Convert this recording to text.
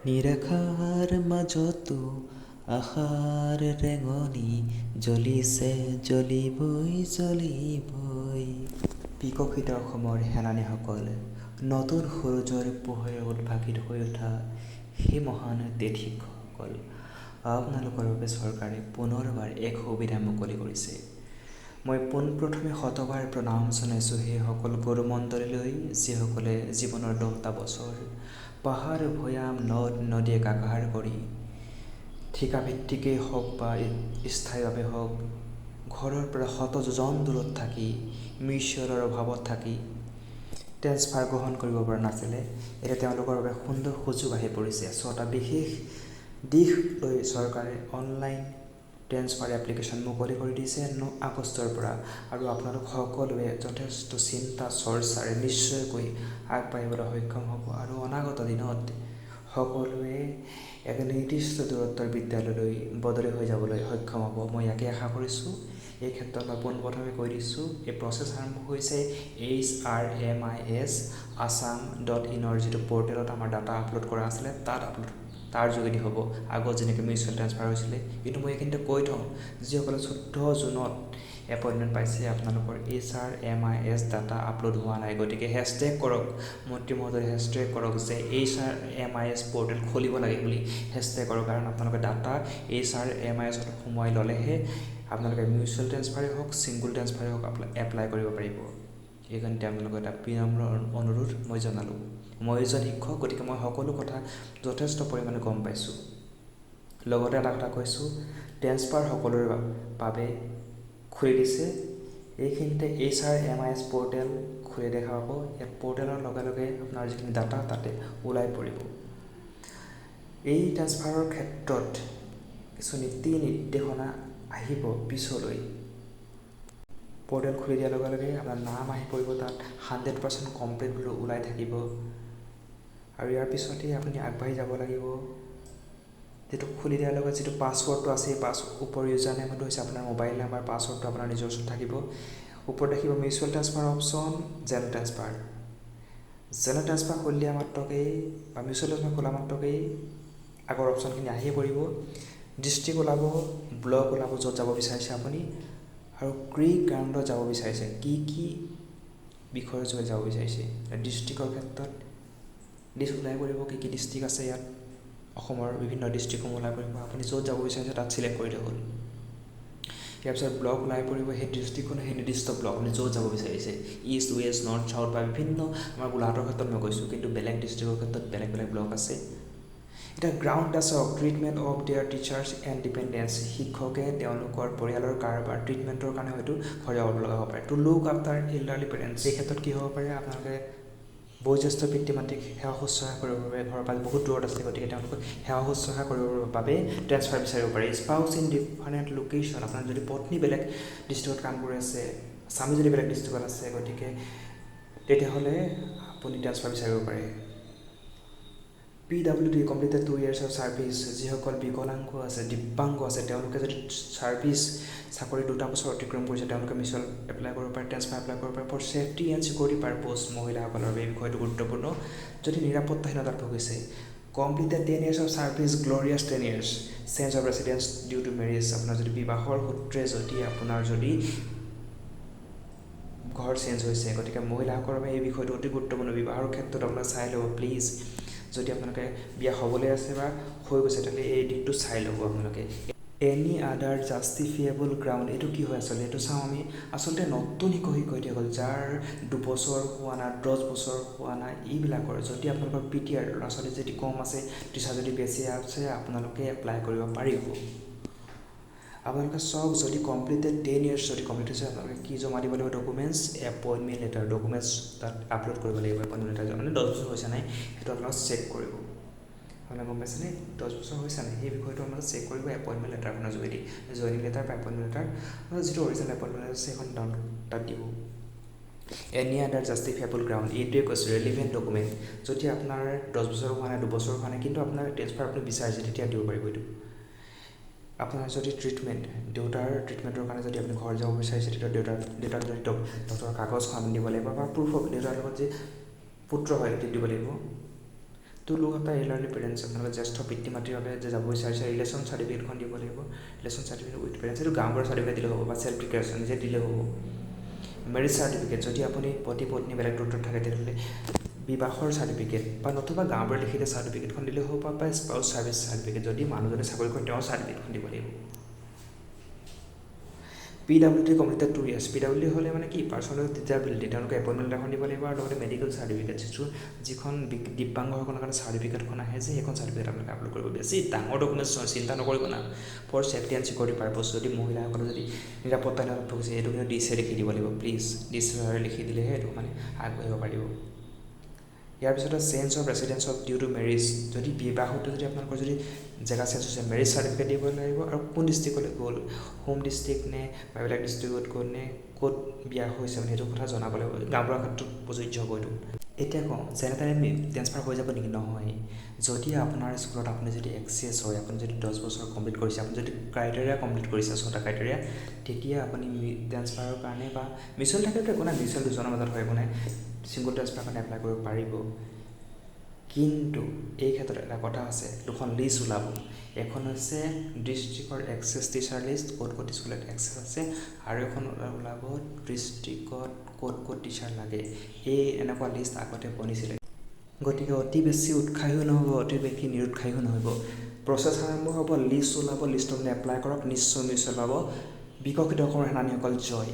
নিৰাশাৰ মাজতো আশাৰ ৰেঙনি জ্বলিছে জ্বলিবই বিকশিত অসমৰ সেনানীসকল নতুন সূৰুজৰ পোহৰে উদ্ভাসিত হৈ উঠা সেই মহান তেজীসকল আপোনালোকৰ বাবে চৰকাৰে পুনৰবাৰ এক সুবিধা মুকলি কৰিছে। মই পোনপ্ৰথমে শতবাৰ প্ৰণাম জনাইছোঁ সেই সকল গুৰুমণ্ডলীলৈ যিসকলে জীৱনৰ 10টা বছৰ পাহাৰ ভৈয়াম নদ নদী একাকাৰ কৰি ঠিকাভিত্তিকেই হওক বা স্থায়ীভাৱে হওক ঘৰৰ পৰা শত যোজন দূৰত থাকি মিউচুৱেলৰ অভাৱত থাকি ট্ৰেন্সফাৰ গ্ৰহণ কৰিব পৰা নাছিলে। এতিয়া তেওঁলোকৰ বাবে সুন্দৰ সুযোগ আহি পৰিছে। এটা বিশেষ দিশ লৈ চৰকাৰে অনলাইন ট্ৰেন্সফাৰ এপ্লিকেশ্যন মুকলি কৰি দিছে 9 আগষ্টৰ পৰা। আৰু আপোনালোক সকলোৱে যথেষ্ট চিন্তা চৰ্চাৰে নিশ্চয়কৈ আগবাঢ়িবলৈ সক্ষম হ'ব আৰু অনাগত দিনত সকলোৱে এক নিৰ্দিষ্ট দূৰত্বৰ বিদ্যালয়লৈ বদলি হৈ যাবলৈ সক্ষম হ'ব। মই ইয়াকে আশা কৰিছোঁ। এই ক্ষেত্ৰত মই পোনপ্ৰথমে কৈ দিছোঁ, এই প্ৰচেছ আৰম্ভ হৈছে HRMIS-assam.in যিটো পৰ্টেলত আমাৰ ডাটা আপলোড কৰা আছিলে তাৰ যোগেদি হ'ব। আগত যেনেকৈ মিউচুৱেল ট্ৰেন্সফাৰ হৈছিলে। কিন্তু মই এইখিনিতে কৈ থওঁ, যিসকলে 14 জুনত এপইণ্টমেণ্ট পাইছে আপোনালোকৰ HRMIS ডাটা আপলোড হোৱা নাই। গতিকে হেছটেগ কৰক, মন্ত্ৰী মহোদয় হেছটেগ কৰক যে HRMIS পৰ্টেল খুলিব লাগে বুলি হেছটেগ কৰক। কাৰণ আপোনালোকে ডাটা HRMIS সোমোৱাই ল'লেহে আপোনালোকে মিউচুৱেল ট্ৰেন্সফাৰেই হওক ছিংগুল ট্ৰেন্সফাৰেই হওক এপ্লাই কৰিব পাৰিব। এইকাৰণে আপোনালোকৰ এটা বিনম্ৰ অনুৰোধ মই জনালোঁ। মই এজন শিক্ষক, গতিকে মই সকলো কথা যথেষ্ট পৰিমাণে গম পাইছোঁ। লগতে এটা কথা কৈছোঁ, ট্ৰেন্সফাৰ সকলোৰে বাবে খুলি দিছে। এইখিনিতে HRMIS পৰ্টেল খুলি দেখা পাব। এই পৰ্টেলৰ লগে লগে আপোনাৰ যিখিনি ডাটা তাতে ওলাই পৰিব। এই ট্ৰেন্সফাৰৰ ক্ষেত্ৰত কিছু নীতি নিৰ্দেশনা আহিব পিছলৈ। পৰ্টেল খুলি দিয়াৰ লগে লগে আপোনাৰ নাম আহি পৰিব, তাত 100% কমপ্লিট বুলি ওলাই থাকিব। আৰু ইয়াৰ পিছতেই আপুনি আগবাঢ়ি যাব লাগিব। যিটো খুলি দিয়াৰ লগত যিটো পাছৱৰ্ডটো আছে, এই ওপৰ ইউজাৰ নেমটো হৈছে আপোনাৰ মোবাইল নাম্বাৰ, পাছৱৰ্ডটো আপোনাৰ নিজৰ ওচৰত থাকিব। ওপৰত দেখিব mutual transfer option, general transfer খুলি দিয়া মাত্ৰকেই বা মিউচুৱেল ট্ৰেন্সফাৰ খোলা মাত্ৰকেই আগৰ অপশ্যনখিনি আহি পৰিব। ডিষ্ট্ৰিক্ট ওলাব, ব্লক ওলাব য'ত যাব বিচাৰিছে আপুনি, আৰু গ্ৰাউণ্ডত যাব বিচাৰিছে কি বিষয়ৰ যোগে যাব বিচাৰিছে। ডিষ্ট্ৰিক্টৰ ক্ষেত্ৰত লিষ্ট ওলাই পৰিব, কি ডিষ্ট্ৰিক্ট আছে ইয়াত, অসমৰ বিভিন্ন ডিষ্ট্ৰিক্টসমূহ ওলাই পৰিব। আপুনি য'ত যাব বিচাৰিছে তাত চিলেক্ট কৰিলে হ'ল। ইয়াৰ পিছত ব্লক ওলাই পৰিব, সেই ডিষ্ট্ৰিক্টখনে সেই নিৰ্দিষ্ট ব্লক আপুনি য'ত যাব বিচাৰিছে, ইষ্ট ৱেষ্ট নৰ্থ চাউথ বা বিভিন্ন, আমাৰ গোলাঘাটৰ ক্ষেত্ৰত মই কৈছোঁ, কিন্তু বেলেগ ডিষ্ট্ৰিক্টৰ ক্ষেত্ৰত বেলেগ বেলেগ ব্লক আছে। এতিয়া গ্ৰাউণ্ড টাচক treatment of their teachers and dependents, শিক্ষকে তেওঁলোকৰ পৰিয়ালৰ কাৰোবাৰ ট্ৰিটমেণ্টৰ কাৰণে হয়তো ঘৰ যাব লগা হ'ব পাৰে। To look after elderly parents, এই ক্ষেত্ৰত কি হ'ব পাৰে, আপোনালোকে বয়োজ্যেষ্ঠ পিতৃ মাতৃক সেৱা শুশ্ৰূষা কৰিবৰ বাবে ঘৰৰ পৰা বহুত দূৰত আছে, গতিকে তেওঁলোকক সেৱা শুশ্ৰূষা কৰিবৰ বাবে ট্ৰেন্সফাৰ বিচাৰিব পাৰে। স্পাউচ ইন ডিফাৰেণ্ট লোকেশ্যন, আপোনাৰ যদি পত্নী বেলেগ ডিষ্ট্ৰিক্টত কাম কৰি আছে, স্বামী যদি বেলেগ ডিষ্ট্ৰিক্টত আছে, গতিকে তেতিয়াহ'লে আপুনি ট্ৰেন্সফাৰ বিচাৰিব পাৰে। PWD completed 2 years of service, যিসকল বিকলাংগ আছে, দিব্যাংগ আছে, তেওঁলোকে যদি চাকৰি 2টা বছৰ অতিক্ৰম কৰিছে, তেওঁলোকে মিউচুৱেল এপ্লাই কৰিব পাৰে, ট্ৰেন্সফাৰ এপ্লাই কৰিব পাৰে। For safety and security purpose, মহিলাসকলৰ বাবে এই বিষয়টো গুৰুত্বপূৰ্ণ। যদি নিৰাপত্তাহীনতাত ভুগিছে, completed 10 years of service, glorious 10 years, change of residence due to marriage, আপোনাৰ যদি বিবাহৰ সূত্ৰে আপোনাৰ যদি ঘৰ চেঞ্জ হৈছে, গতিকে মহিলাসকলৰ বাবে এই বিষয়টো অতি গুৰুত্বপূৰ্ণ। বিবাহৰ ক্ষেত্ৰত আপোনাক চাই ল'ব প্লিজ। যদি আপোনালোকে বিয়া হ'বলৈ আছে বা হৈ গৈছে, তেতিয়াহ'লে এই দিনটো চাই ল'ব আপোনালোকে। এনি আদাৰ জাষ্টিফিয়েবল গ্ৰাউণ্ড, এইটো কি হয় আচলতে, এইটো চাওঁ আমি। আচলতে নতুন শিক্ষয়িত্ৰীসকল যাৰ 2 বছৰ হোৱা নাই, 10 বছৰ হোৱা নাই, এইবিলাকৰ যদি আপোনালোকৰ PTR ল'ৰা ছোৱালী যদি কম আছে, টিচাৰ যদি বেছি আছে, আপোনালোকে এপ্লাই কৰিব পাৰিব। আপোনালোকে চাওক, যদি কমপ্লিটেড 10 years যদি কমপ্লিট হৈছে, আপোনালোকে কি জমা দিব লাগিব, ডকুমেণ্টছ, এপইণ্টমেণ্ট লেটাৰ, ডকুমেণ্টছ তাত আপলোড কৰিব লাগিব। এপইণ্টমেণ্ট লেটাৰ মানে 10 বছৰ হৈছে নাই, সেইটো আপোনালোকে চেক কৰিব। আপোনালোকে গম পাইছেনে, 10 বছৰ হৈছে নাই, সেই বিষয়টো আপোনালোকে চেক কৰিব এপইণ্টমেণ্ট লেটাৰখনৰ যোগেদি। জইনিং লেটাৰ বা এপইণ্টমেণ্ট লেটাৰ, যিটো অৰিজিনেল এপইণ্টমেণ্ট লেটাৰ আছে, সেইখন ডাউনলোড তাত দিব। এনি আদাৰ জাষ্টিফিয়েবল গ্ৰাউণ্ড, এইটোৱে কৈছোঁ ৰেলিভেণ্ট ডকুমেণ্ট। যদি আপোনাৰ 10 বছৰ হোৱা নাই, 2 বছৰ হোৱা নাই, কিন্তু আপোনাৰ ট্ৰেন্সফাৰ আপুনি বিচাৰিছে, তেতিয়া দিব পাৰিব এইটো। আপোনাৰ যদি দেউতাৰ ট্ৰিটমেণ্টৰ কাৰণে যদি আপুনি ঘৰ যাব বিচাৰিছে, তেতিয়া দেউতাক যদি ডক্টৰৰ কাগজখন দিব লাগিব, বা প্ৰুফ অফ দেউতাৰ লগত যে পুত্ৰ হয় সেইটো দিব লাগিব। তো লোকসকলে এলাৰ্লি পেৰেণ্টছ আপোনালোকে জ্যেষ্ঠ পিতৃ মাতৃৰ বাবে যে যাব বিচাৰিছে ৰিলেশ্যন চাৰ্টিফিকেটখন দিব লাগিব ৰিলেশ্যন চাৰ্টিফিকেট উইথ পেৰেণ্টছ এইটো গাঁৱৰ চাৰ্টিফিকেট দিলে হ'ব বা চেল্ফ ডিক্লেৰেশ্যন নিজে দিলে হ'ব মেৰিজ চাৰ্টিফিকেট যদি আপুনি পতি পত্নী বেলেগ দূৰত থাকে তেতিয়াহ'লে বিবাহৰ চাৰ্টিফিকেট বা নতুবা গাঁৱৰ লিখি দিয়া চাৰ্টিফিকেটখন দিলে হ'ব বা স্পাউচ চাৰ্ভিচ চাৰ্টিফিকেট যদি মানুহজনে চাকৰি কৰে তেওঁৰ চাৰ্টিফিকেটখন দিব লাগিব PWD কমপ্লিটেড 2 years PWD হ'লে মানে কি পাৰ্চনেল ডিজেবিলিটি তেওঁলোকে এপইণ্টমেণ্ট এখন দিব লাগিব আৰু লগতে মেডিকেল চাৰ্টিফিকেট যিখন দিব্যাংগসকলৰ কাৰণে চাৰ্টিফিকেটখন আহে যে সেইখন চাৰ্টিফিকেট আপোনালোকে আপলোড কৰিব বেছি ডাঙৰ ডকুমেণ্টছ নহয় চিন্তা নকৰিব না for safety and security purpose যদি মহিলাসকলে যদি নিৰাপত্তা ভুগিছে সেইটো কিন্তু ডিচে লিখি দিব লাগিব প্লিজ ডিচে লিখি দিলেহে এইটো মানে আগবাঢ়িব পাৰিব ইয়াৰ পিছতে change of residence of due to marriage যদি বিবাহটো যদি আপোনালোকৰ যদি জেগা চেঞ্জ হৈছে মেৰিজ চাৰ্টিফিকেট দিব লাগিব আৰু কোন ডিষ্ট্ৰিক্টলৈ গ'ল হোম ডিষ্ট্ৰিক্ট নে বা বেলেগ ডিষ্ট্ৰিক্টত গ'ল নে ক'ত বিয়া হৈছে মানে সেইটো কথা জনাব লাগিব গাঁওবুঢ়াৰ ক্ষেত্ৰত প্ৰযোজ্য হ'ব এইটো এতিয়া কওঁ যেনে তেনে ট্ৰেন্সফাৰ হৈ যাব নেকি নহয় যদি আপোনাৰ স্কুলত আপুনি যদি এক্সেছ হয় আপুনি যদি 10 বছৰ কমপ্লিট কৰিছে আপুনি যদি ক্ৰাইটেৰিয়া কমপ্লিট কৰিছে 6টা ক্ৰাইটেৰিয়া তেতিয়া আপুনি ট্ৰেন্সফাৰৰ কাৰণে বা মিউচুৱেল থাকিলেতো একো নাই মিউচুৱেল দুজনৰ মাজত হয় একো নাই ছিংগল ট্ৰেন্সফাৰ কাৰণে এপ্লাই কৰিব পাৰিব কিন্তু এই ক্ষেত্ৰত এটা কথা আছে দুখন লিষ্ট ওলাব এখন হৈছে ডিষ্ট্ৰিক্টৰ এক্সেছ টিচাৰ লিষ্ট ক'ত ক'ত স্কুলত এক্সেছ আছে আৰু এখন ওলাব ডিষ্ট্ৰিক্টত ক'ত ক'ত টিচাৰ লাগে এই এনেকুৱা লিষ্ট আগতে বনিছিলে গতিকে অতি বেছি উৎসাহীও নহ'ব অতি বেছি নিৰুৎসাহীও নহ'ব প্ৰচেছ আৰম্ভ হ'ব লিষ্ট ওলাব লিষ্টত এপ্লাই কৰক নিশ্চয় পাব বিকশিত অসমৰ সেনানীসকল জয়